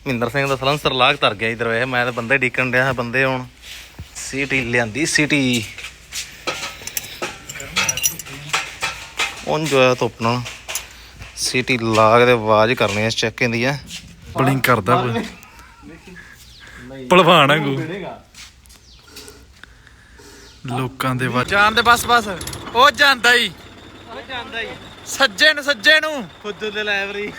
ਮਹਿੰਦਰ ਸਿੰਘ ਦਾ silencer ਲਾਗ ਧਰ ਗਿਆ ਇਧਰ ਵੇ। ਮੈਂ ਤਾਂ ਬੰਦੇ ਡੀਕਣ ਡਿਆ ਬੰਦੇ ਹੁਣ ਸਿਟੀ ਲਿਆਂਦੀ ਸਿਟੀ ਉਨ ਜੋ ਹੈ ਧੁੱਪ ਨਾਲ ਸਿਟੀ ਲਾਗ ਦੇ ਆਵਾਜ਼ ਕਰਨੀ ਇਸ ਚੈੱਕ ਦੀ ਹੈ ਬਲਿੰਕ ਕਰਦਾ ਭਲਵਾਨ ਵਾਂਗੂ ਲੋਕਾਂ ਦੇ ਵੱਜ ਜਾਣ ਦੇ ਬਸ ਉਹ ਜਾਂਦਾ ਹੀ ਸੱਜੇ ਨੂੰ ਫੁੱਦੂ ਤੇ ਲਾਇਬ੍ਰੇਰੀ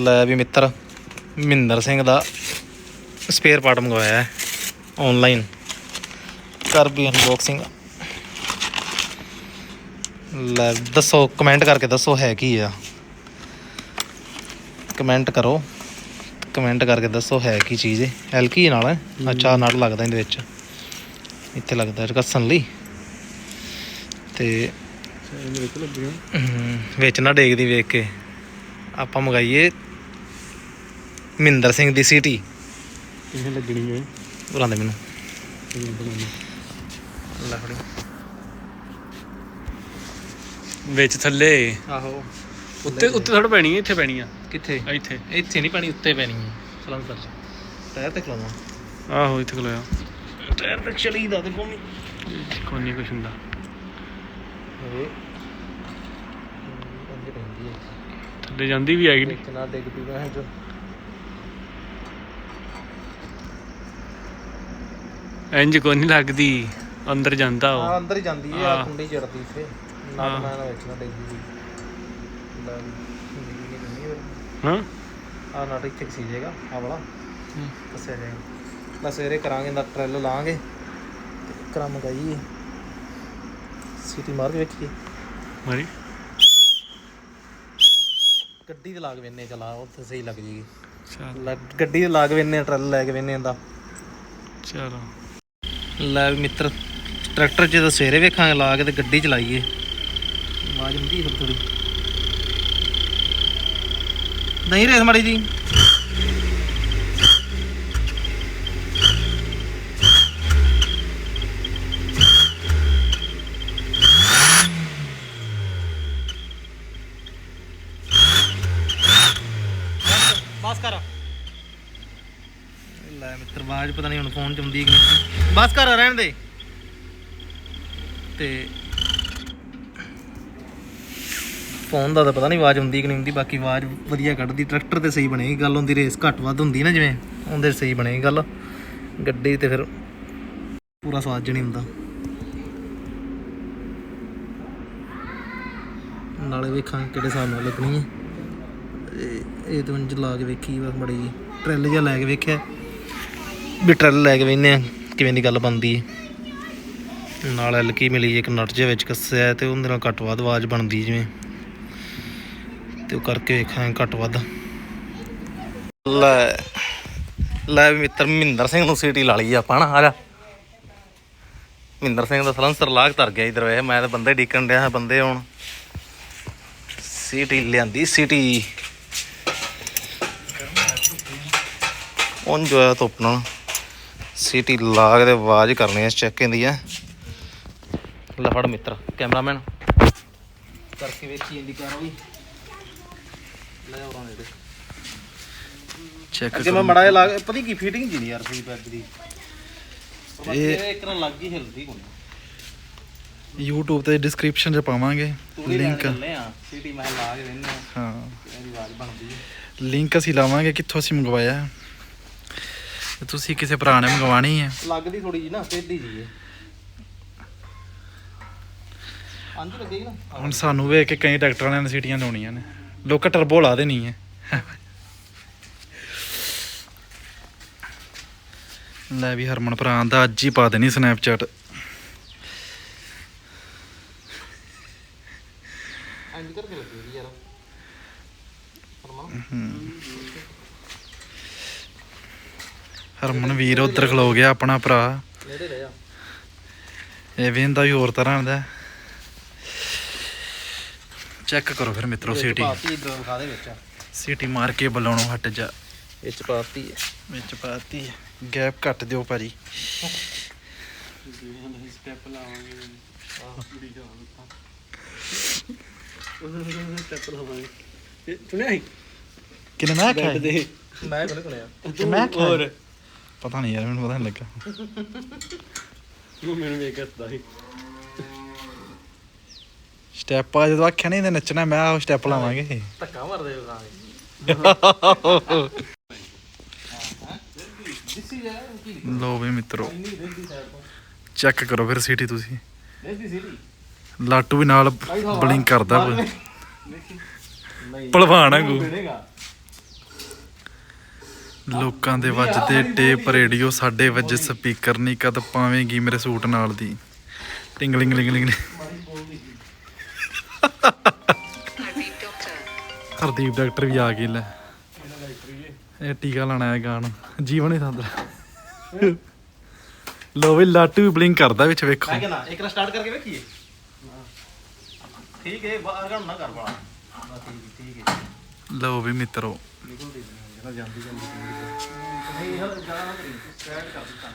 ਲੈ ਵੀ ਮਿੱਤਰ ਮਹਿੰਦਰ ਸਿੰਘ ਦਾ ਸਪੇਅਰ ਪਾਰਟ ਮੰਗਵਾਇਆ ਹੈ ਆਨਲਾਈਨ। ਕਰ ਵੀ ਅਨਬਾਕਸਿੰਗ। ਲੈ ਦੱਸੋ ਕਮੈਂਟ ਕਰਕੇ ਦੱਸੋ ਹੈ ਕੀ ਆ। ਕਮੈਂਟ ਕਰੋ ਕਮੈਂਟ ਕਰਕੇ ਦੱਸੋ ਹੈ ਕੀ ਚੀਜ਼ ਹੈ। ਹਲਕੀ ਨਾਲ ਹੈ। ਅੱਛਾ ਨਟ ਲੱਗਦਾ ਇਹਦੇ ਵਿੱਚ ਇੱਥੇ ਲੱਗਦਾ ਕੱਸਣ ਲਈ ਤੇ ਵਿੱਚ ਨਾ ਡੇਗਦੀ ਵੇਖ ਕੇ ਆਪਾਂ ਮੰਗਾਈਏ ਮਹਿੰਦਰ ਸਿੰਘ ਦੀ ਸਿਟੀ। ਕਿਵੇਂ ਲੱਗਣੀ ਹੈ ਬੁਲਾਉਂਦੇ ਮੈਨੂੰ ਲੈ ਫੜੀ ਵਿੱਚ ਥੱਲੇ ਆਹੋ ਉੱਤੇ ਥੋੜਾ ਪੈਣੀ ਹੈ ਇੱਥੇ ਪੈਣੀ ਆ ਕਿੱਥੇ ਇੱਥੇ ਨਹੀਂ ਪੈਣੀ ਉੱਤੇ ਪੈਣੀ ਹੈ ਸਲੰਸਰ ਚ ਟਾਇਰ ਤੇ ਖਲਾਉਣਾ ਆਹੋ ਇੱਥੇ ਖਲੋਇਆ ਟਾਇਰ ਤੇ ਚਲੀਦਾ ਤੇ ਕੋਨੀ ਕੋਨੀ ਕੁਛ ਹੁੰਦਾ ਥੱਲੇ ਜਾਂਦੀ ਵੀ ਹੈਗੀ ਨਹੀਂ ਨਾ ਡਿੱਗ ਪਈ ਮੈਂ ਜੋ ਇੰਜ ਕੋਈ ਨਹੀਂ ਲੱਗਦੀ ਅੰਦਰ ਜਾਂਦਾ ਉਹ ਅੰਦਰ ਹੀ ਜਾਂਦੀ ਹੈ ਆ ਕੁੰਡੀ ਚੜਦੀ ਇੱਥੇ ਨਾ ਮੈਂ ਨਾ ਵਿੱਚ ਨਾ ਡਿੱਗਦੀ ਹਾਂ ਆ ਨਾਟਕ ਇੱਥੇ ਸੀ ਜੇਗਾ ਆ ਵਾਲਾ ਦੱਸਿਆ ਜਾਏਗਾ। ਨਾ ਸਵੇਰੇ ਕਰਾਂਗੇ ਦਾ ਟਰੈਲ ਲਾਂਗੇ ਤੇ ਕਰਾ ਮੰਗਾਈਏ ਸਿਟੀ ਮਾਰ ਕੇ ਵੇਖੀਏ ਮਾਰੀ ਗੱਡੀ ਤੇ ਲਾ ਕੇ ਵੇਨੇ ਚਲਾ ਉੱਥੇ ਸਹੀ ਲੱਗ ਜੇਗੀ। ਚਲ ਗੱਡੀ ਤੇ ਲਾ ਕੇ ਵੇਨੇ ਟਰੈਲ ਲੈ ਕੇ ਵੇਨੇ ਦਾ ਚਲੋ ਲੈ ਮਿੱਤਰ ਟਰੈਕਟਰ 'ਚ ਤਾਂ ਸਵੇਰੇ ਵੇਖਾਂਗੇ ਲਾ ਕੇ ਤੇ ਗੱਡੀ ਚਲਾਈਏ ਆਵਾਜ਼ ਹੁੰਦੀ ਫਿਰ ਥੋੜੀ ਨਹੀਂ ਰੇਸ ਮਾੜੀ ਜੀ ਬਸ ਕਰ ਲੈ ਮਿੱਤਰ ਆਵਾਜ਼ ਪਤਾ ਨਹੀਂ ਹੁਣ ਫੋਨ 'ਚ ਆਉਂਦੀ ਕਿ ਨਹੀਂ। ਬਸ ਕਰ ਰਹਿਣ ਦੇ ਤੇ ਫੋਨ ਦਾ ਤਾਂ ਪਤਾ ਨਹੀਂ ਆਵਾਜ਼ ਹੁੰਦੀ ਕਿ ਨਹੀਂ ਹੁੰਦੀ ਬਾਕੀ ਆਵਾਜ਼ ਵਧੀਆ ਕੱਢਦੀ ਟਰੈਕਟਰ ਤੇ ਸਹੀ ਬਣੇਗੀ ਗੱਲ ਹੁੰਦੀ ਰੇਸ ਘੱਟ ਵੱਧ ਹੁੰਦੀ ਨਾ ਜਿਵੇਂ ਉਹਦੇ ਸਹੀ ਬਣੇਗੀ ਗੱਲ ਗੱਡੀ ਤੇ ਫਿਰ ਪੂਰਾ ਸਵਾਦ ਜਿਹਾ ਨਹੀਂ ਹੁੰਦਾ। ਨਾਲੇ ਵੇਖਾਂਗੇ ਕਿਹੜੇ ਹਿਸਾਬ ਨਾਲ ਲੱਗਣੀ ਹੈ ਇਹ ਤਾਂ ਉਂਝ ਲਾ ਕੇ ਵੇਖੀ ਬਸ ਬੜੀ ਜੀ ਟਰੈਲ ਜਿਹਾ ਲੈ ਕੇ ਵੇਖਿਆ ਵੀ ਟਰੈਲ ਲੈ ਕੇ ਵੇਖਦੇ ਹਾਂ ਕਿਵੇਂ ਦੀ ਗੱਲ ਬਣਦੀ ਹੈ। ਨਾਲ ਹਲਕੀ ਮਿਲੀ ਇੱਕ ਨਟ ਜਿਹੇ ਵਿੱਚ ਕੱਸਿਆ ਤੇ ਉਹਦੇ ਨਾਲ ਘੱਟ ਵੱਧ ਆਵਾਜ਼ ਬਣਦੀ ਜਿਵੇਂ ਤੇ ਉਹ ਕਰਕੇ ਵੇਖਾਂਗੇ ਘੱਟ ਵੱਧ। ਲੈ ਵੀ ਮਿੱਤਰ ਮਹਿੰਦਰ ਸਿੰਘ ਨੂੰ ਸਿਟੀ ਲਾ ਲਈ ਆਪਾਂ ਨਾ ਆ ਜਾ। ਮਹਿੰਦਰ ਸਿੰਘ ਦਾ ਸਲੰਸਰ ਲਾਗ ਧਰ ਗਿਆ ਇਧਰ ਵੇ। ਮੈਂ ਤਾਂ ਬੰਦੇ ਡੀਕਣ ਡਿਆ ਬੰਦੇ ਹੁਣ ਸਿਟੀ ਲਿਆਂਦੀ ਸਿਟੀ ਉਨ ਜੋ ਹੈ ਧੁੱਪ ਨਾਲ ਸਿਟੀ ਲਾਗ ਦੇ ਆਵਾਜ਼ ਕਰਨੀ ਇਸ ਚੈੱਕ ਦੀ ਹੈ। ਲੈ ਫੜ ਮਿੱਤਰ ਕੈਮਰਾਮੈਨ ਕਰਕੇ ਵੇਖੀ ਜਾਂਦੀ ਕਾਰ ਵੀ ਲੈ ਉਹਨਾਂ ਦੇ ਚੈੱਕ ਅੱਗੇ ਮੈਂ ਮੜਾ ਲਾ ਕੇ ਪਤਾ ਕੀ ਫਿਟਿੰਗ ਜੀ ਨਹੀਂ ਯਾਰ ਸਹੀ ਪੈਕ ਦੀ ਇਹ ਇੱਕ ਨਾਲ ਲੱਗ ਹੀ ਹਿਲਦੀ ਕੋਈ YouTube ਤੇ ਡਿਸਕ੍ਰਿਪਸ਼ਨ 'ਚ ਪਾਵਾਂਗੇ ਲਿੰਕ ਸਿਟੀ ਮੈਂ ਲਾ ਕੇ ਦੇਣਾ ਹਾਂ ਇਹਦੀ ਆਵਾਜ਼ ਬਣਦੀ ਹੈ। ਲਿੰਕ ਅਸੀਂ ਲਾਵਾਂਗੇ ਕਿੱਥੋਂ ਅਸੀਂ ਮੰਗਵਾਇਆ ਤੇ ਤੁਸੀਂ ਕਿਸੇ ਭਰਾ ਨੇ ਮੰਗਵਾਣੀ ਹੈ ਲੱਗਦੀ ਥੋੜੀ ਜੀ ਨਾ ਟੇਢੀ ਜੀ ਹੈ ਅੰਜ ਲੱਗੇਗੀ ਨਾ ਹੁਣ ਸਾਨੂੰ ਵੇਖ ਕੇ ਕਈ ਟਰੈਕਟਰ ਵਾਲਿਆਂ ਨੇ ਸੀਟੀਆਂ ਲਾਉਣੀਆਂ ਨੇ ਲੋਕਾਂ ਟਰਬੋ ਲਾ ਦੇਣੀ ਹੈ। ਲੈ ਵੀ ਹਰਮਨ ਭਰਾ ਦਾ ਅੱਜ ਹੀ ਪਾ ਦੇਣੀ ਸਨੈਪਚੈਟ ਅੰਜ ਕਰਕੇ ਲੱਗੇਗੀ ਯਾਰ ਹਰਮਨ ਵੀਰ ਉਧਰ ਖਲੋ ਗਿਆ ਆਪਣਾ ਭਰਾ ਨੇੜੇ ਰਹਿ ਜਾ ਇਹ ਵੇਂਦਾ ਵੀ ਹੋਰ ਤਰ੍ਹਾਂ ਦਾ ਚੈੱਕ ਕਰੋ ਫਿਰ ਮਿੱਤਰੋ ਸੀਟੀ ਪਾਤੀ ਇਧਰ ਵਿਖਾ ਦੇ ਵਿੱਚ ਸੀਟੀ ਮਾਰ ਕੇ ਬੁਲਾਉਣੋਂ ਹਟ ਜਾ ਵਿੱਚ ਪਾਤੀ ਹੈ ਵਿੱਚ ਪਾਤੀ ਗੈਪ ਘੱਟ ਦਿਓ ਭਾਜੀ ਸਟੈਪ ਲਾਵਾਂਗੇ ਸੁਣਿਆ ਸੀ ਕਿਨੇ ਮੈਂ ਆਖਿਆ ਦੇ ਮੈਂ ਕੋਲ ਸੁਣਿਆ ਕਿ ਮੈਂ ਆਖਿਆ ਹੋਰ ਪਤਾ ਨਹੀਂ ਯਾਰ ਮੈਨੂੰ ਪਤਾ ਨਹੀਂ ਲੱਗਾ ਉਹ ਮੈਨੂੰ ਵੇਖ ਹੱਸਦਾ ਸੀ ਸਟੈਪ ਆ ਜਦੋਂ ਆਖਿਆ ਨਹੀਂ ਤੇ ਨੱਚਣਾ ਮੈਂ ਆਹ ਸਟੈਪ ਲਾਵਾਂਗੇ ਧੱਕਾ ਮਾਰਦੇ ਉਹਨਾਂ ਲੋ ਵੀ ਮਿੱਤਰੋ ਚੈੱਕ ਕਰੋ ਫਿਰ ਸੀਟੀ ਤੁਸੀਂ ਲਾਟੂ ਵੀ ਨਾਲ ਬਲਿੰਕ ਕਰਦਾ ਕੋਈ ਭਲਵਾਨ ਵਾਂਗੂ ਲੋਕਾਂ ਦੇ ਵੱਜਦੇ ਟੇਪ ਰੇਡੀਓ ਸਾਡੇ ਵੱਜੇ ਸਪੀਕਰ ਨਹੀਂ ਕਦ ਪਾਵੇਂਗੀ ਮੇਰੇ ਸੂਟ ਨਾਲ ਦੀ ਟਿੰਗਲਿੰਗ ਲਿੰਗ ਲਿੰਗ ਹਰਦੀਪ ਡਾਕਟਰ ਵੀ ਆ ਗਏ ਲੈ ਇਹ ਟੀਕਾ ਲਾਣਾ ਹੈ ਗਾਣ ਜੀਵਨ ਹੀ ਸੰਦਰ ਲੋ ਵੀ ਲਾਟੂ ਵੀ ਬਲਿੰਕ ਕਰਦਾ ਵਿੱਚ ਵੇਖੋ ਮੈਂ ਕਹਿੰਦਾ ਇੱਕ ਵਾਰ ਸਟਾਰਟ ਕਰਕੇ ਵੇਖੀਏ ਠੀਕ ਹੈ ਬਾਹਰ ਨਾ ਕਰ ਵਾਲਾ ਠੀਕ ਹੈ ਲੋ ਵੀ ਮਿੱਤਰੋ ਜਾਂਦੀ ਨਹੀਂ ਹਲ ਜਾਣਾ ਨਾ ਕਰੀ ਸਟਾਰਟ ਕਰ ਦਿੱਤਾ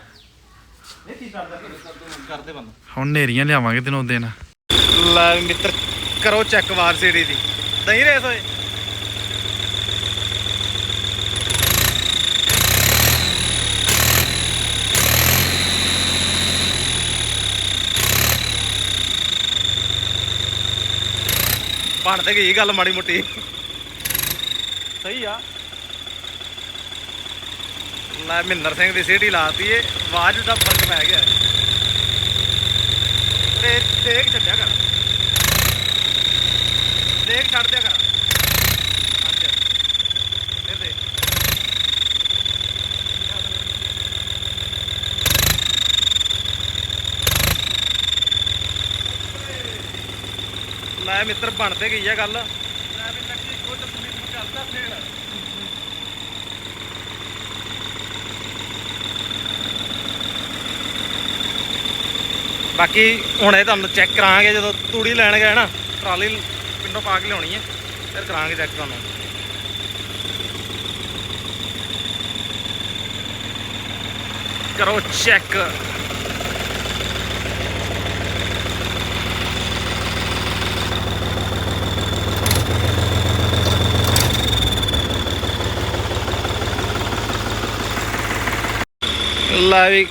ਨਹੀਂ ਕੀ ਕਰਦਾ ਕਰਦੇ ਬੰਦ ਹੁਣ ਨੇਰੀਆਂ ਲਿਆਵਾਂਗੇ ਦਿਨੋਂ ਦਿਨ ਲੈ ਮਿੱਤਰ ਕਰੋ ਚੈੱਕ ਵਾਰ ਸੀਡੀ ਦੀ ਨਹੀਂ ਰੇਸ ਹੋਏ ਬਣ ਤੇ ਗਈ ਗੱਲ ਮਾੜੀ ਮੋਟੀ ਸਹੀ ਆ ਲੈ ਮਹਿੰਦਰ ਸਿੰਘ ਦੀ ਸੀਟੀ ਲਾਤੀ ਏ ਆਵਾਜ਼ ਦਾ ਫਰਕ ਪੈ ਗਿਆ ਤੇ ਦੇਖ ਛੱਡਿਆ ਕਰ ਦੇਖ ਛੱਡ ਦਿਆ ਕਰ ਅੱਛਾ ਇਹ ਦੇ ਲੈ ਮਿੱਤਰ ਬਣ ਤੇ ਗਈ ਆ ਗੱਲ ਲੈ ਵੀ ਲੱਕੀ ਗੁੱਡ ਸਲਿਪ ਕਰਦਾ ਫੇਰ ਬਾਕੀ ਹੁਣ ਇਹ ਤੁਹਾਨੂੰ ਚੈੱਕ ਕਰਾਂਗੇ ਜਦੋਂ ਤੂੜੀ ਲੈਣ ਗਏ ਨਾ ਟਰਾਲੀ ਪਿੰਡੋਂ ਪਾ ਕੇ ਲਿਆਉਣੀ ਹੈ ਫਿਰ ਕਰਾਂਗੇ ਚੈੱਕ ਤੁਹਾਨੂੰ ਕਰੋ ਚੈੱਕ ਲੈ ਵੀ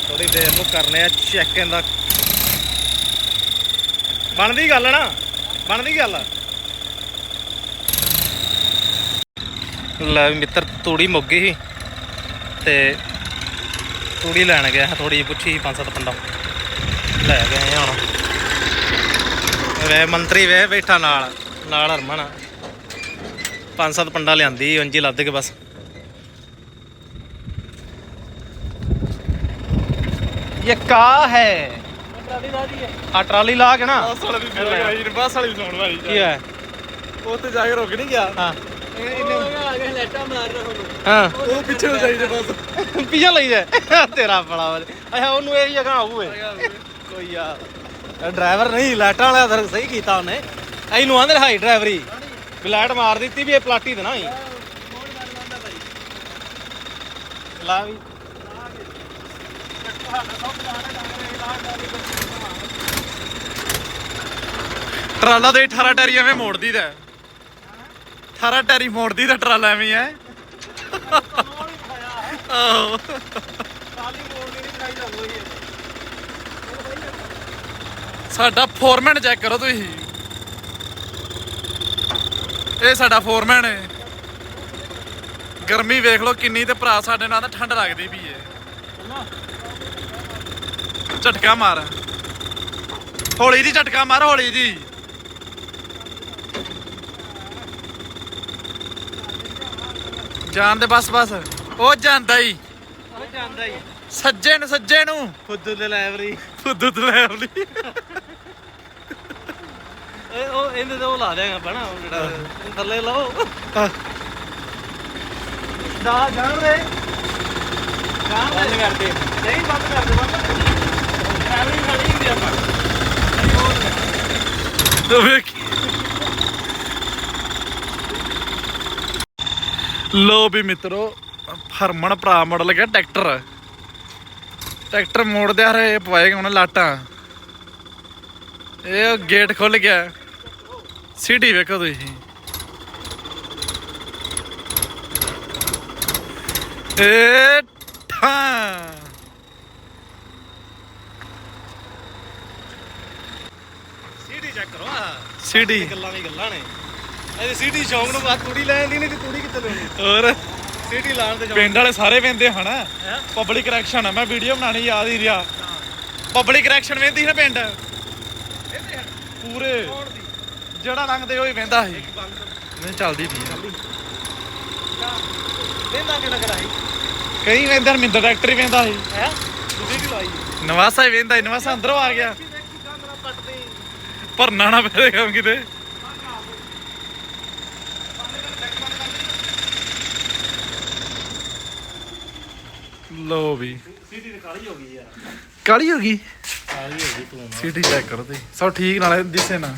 ਥੋੜੀ ਦੇਰ ਨੂੰ ਕਰਨੇ ਆ ਚੈੱਕ ਇਹਦਾ ਬਣਦੀ ਗੱਲ ਨਾ ਬਣਦੀ ਗੱਲ ਲੈ ਮਿੱਤਰ ਤੂੜੀ ਮੁੱਕ ਗਈ ਸੀ ਤੇ ਤੂੜੀ ਲੈਣ ਗਿਆ ਥੋੜੀ ਪੁੱਛੀ 5-7 ਪੰਡਾ ਲੈ ਗਏ ਹੁਣ ਵੇ ਮੰਤਰੀ ਵੇ ਬੈਠਾ ਨਾਲ ਨਾਲ ਹਰਮਨ 5-7 ਪੰਡਾ ਲਿਆਂਦੀ ਉਂਝ ਹੀ ਲੱਦ ਕੇ ਬਸ ये का है ट्राली ला के ना ਬੱਸ ਵਾਲੀ ਸੁਣਨ ਵਾਲੀ की है ਉੱਥੇ ਜਾ ਕੇ ਰੁਕ ਨਹੀਂ ਗਿਆ हाँ ਉਹ ਪਿੱਛੇ ਨੂੰ ਜਾਈਦੇ ਬਸ पीछे लई जाए तेरा बड़ा अच्छा ओनू यही जगह आऊए कोई यार ड्राइवर नहीं लाइटा वाला इधर सही कीता उन्हें ਇਹਨੂੰ ਆਂਦੇ ਹਾਈ ਡਰਾਈਵਰੀ ਵੀ ਲਾਈਟ ਮਾਰ ਦਿੱਤੀ ਵੀ ਇਹ ਪਲਾਟੀ ਦੇ ਨਾ ਹੀ ਲਾ ਵੀ ਟਰਾਲਾ ਤੇ 18 ਟੈਰੀ ਐਵੇਂ ਮੋੜਦੀ ਦਾ 18 ਟੈਰੀ ਮੋੜਦੀ ਦਾ ਟਰਾਲਾ ਐਵੇਂ ਹੈ ਆਹੋ ਸਾਡਾ ਫੋਰਮੈਨ ਚੈੱਕ ਕਰੋ ਤੁਸੀਂ ਇਹ ਸਾਡਾ ਫੋਰਮੈਨ ਹੈ ਗਰਮੀ ਵੇਖ ਲਓ ਕਿੰਨੀ ਤੇ ਭਰਾ ਸਾਡੇ ਨਾਲ ਤਾਂ ਠੰਡ ਲੱਗਦੀ ਵੀ ਏ ਝਟਕਾ ਮਾਰ ਹੌਲੀ ਜੀ ਝਟਕਾ ਮਾਰ ਹੌਲੀ ਜੀ ਜਾਣ ਦੇ ਬਸ ਉਹ ਜਾਂਦਾ ਹੀ ਸੱਜੇ ਨੂੰ ਫੁੱਦੂ ਡਰਾਈਵਰੀ ਫੁੱਦੂ ਡਰਾਈਵਰੀ ਉਹ ਇਹਦੇ ਤੇ ਉਹ ਲਾ ਦੇਗਾ ਬਣਾ ਉਹ ਜਿਹੜਾ ਥੱਲੇ ਲਾਓ ਦਾ ਜਾਣ ਦੇ ਬੰਦ ਕਰ ਦੇ ਨਹੀਂ ਬੰਦ ਕਰ ਦੇ ਬੰਦ ਡਰਾਈਵਰੀ ਖੜੀ ਹੁੰਦੀ ਆਪਾਂ ਲੋ ਵੀ ਮਿੱਤਰੋ ਹਰਮਨ ਭਰਾ ਮਾਡਲ ਗਿਆ ਟਰੈਕਟਰ ਮੋੜਦੇ ਆ ਰਹੇ ਪਵਾਏਗਾ ਹੁਣ ਲਾਟਾਂ ਇਹ ਗੇਟ ਖੁੱਲ ਗਿਆ ਸਿਟੀ ਵੇਖੋ ਤੁਸੀਂ ਏ ਠਾਂ ਸੀਟੀ ਚੈੱਕ ਕਰੋ ਸਿਟੀ ਗੱਲਾਂ ਵੀ ਗੱਲਾਂ ਨੇ ਇਹ ਸੀਟੀ ਸ਼ੌਂਕ ਨੂੰ ਬਾਤ ਤੂੜੀ ਲੈਣ ਦੀ ਨਹੀਂ ਤੇ ਤੂੜੀ ਕਿੱਥੇ ਲੈਣੀ ਹੋਰ ਸੀਟੀ ਲਾਣ ਤੇ ਪਿੰਡ ਵਾਲੇ ਸਾਰੇ ਵੇਂਦੇ ਹਨ ਪਬਲਿਕ ਕਰੈਕਸ਼ਨ ਆ ਮੈਂ ਵੀਡੀਓ ਬਣਾਣੀ ਯਾਦ ਹੀ ਰਿਹਾ ਪਬਲਿਕ ਕਰੈਕਸ਼ਨ ਵੇਂਦੀ ਨਾ ਪਿੰਡ ਪੂਰੇ ਜਿਹੜਾ ਲੰਘਦੇ ਹੋਈ ਵੇਂਦਾ ਸੀ ਨਹੀਂ ਚੱਲਦੀ ਨਹੀਂ ਦੇਂਦਾ ਕਿਹੜਾ ਕਰਾਈ ਕਈ ਵੇਂਦੇ ਹਰਮਿੰਦਰ ਡਾਇਰੈਕਟਰ ਹੀ ਵੇਂਦਾ ਸੀ ਹੈ ਦੂਜੀ ਵੀ ਲਾਈ ਨਵਾਸਾ ਹੀ ਵੇਂਦਾ ਨਵਾਸਾ ਅੰਦਰੋਂ ਆ ਗਿਆ ਭਰਨਾ ਨਾ ਪਵੇ ਕੰਮ ਕਿਤੇ ਲੋ ਵੀ ਸੀਟੀ ਤੇ ਕਾਲੀ ਹੋ ਗਈ ਯਾਰ ਕਾਲੀ ਹੋ ਗਈ ਕਾਲੀ ਹੋ ਗਈ ਤੂੰ ਸੀਟੀ ਚੈੱਕ ਕਰੋ ਤੁਸੀਂ ਸਭ ਠੀਕ ਨਾਲੇ ਦਿਸੇ ਨਾ